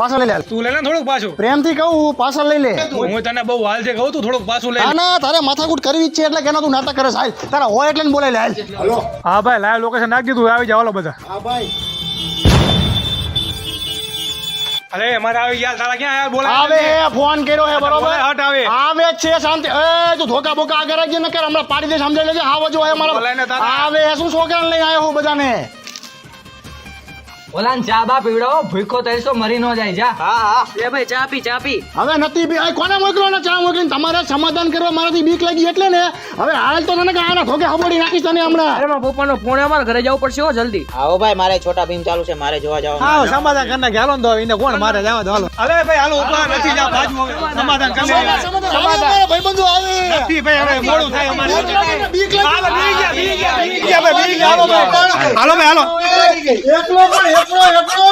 પાછળ લઈ લે. તું લે ને થોડુંક પાછું. પ્રેમથી કહું પાછળ લઈ લે. હું તને બહુ હાલ છે કહું, તું થોડુંક પાછું લે. ના તારે માથાકૂટ કરવી જ છે એટલે કેનો તું નાટક કરે સાહેબ. તારા હોય એટલે ને બોલાય લે. હાલો. હા ભાઈ લાઈવ લોકેશન નાખી દીધું, આવી જાવ હાલો બધા. હા ભાઈ. અરે મારે આવી ગયા, તારા ક્યાં આયા બોલા? આવે ફોન કર્યો હે બરોબર. હટ આવે. આવે જ છે શાંતિ. એ તું ધોકા બોકા આગળ રાખજે ન કર, હમણાં પાડી દે સમજાઈ લેજે. હા વજો હે બોલાય ને મારા. તારા. આવે શું છોકરાને લઈને આવ્યો હું બધાને. ઓલા ચા બા પીવડાવો, ભૂખો તરસો મરી ન જાય. જા. હા હા લે ભાઈ ચા પી હવે નથી બી આ કોને મોકલો ને ચા મોકલીને તમારે સમાધાન કરવા મારાથી બીક લાગી એટલે ને હવે હાલ તો તને આના ધોકે હબોડી નાખીશ તને હમણાં. અરે મારા પપ્પાનો ફોન અમારે ઘરે જવું પડશે હો જલ્દી. આવો ભાઈ, મારે છોટા ભીમ ચાલુ છે, મારે જોવા જવાનું. હા સમાધાન કરી નાખે હાલો ને, તો એને કોણ મારે જવા દો હાલો. અરે ભાઈ હાલો ઉપલા નથી જા બાજુ સમાધાન કરી લે. સમાધાન ભાઈબંધો આવે. નથી ભાઈ હવે મોડું થાય અમારે. બીક લાગી. હાલો બી ગયા ભાઈ, બી ગયા હાલો ભાઈ. હાલો ભાઈ હાલો. એકલો પણ એકલો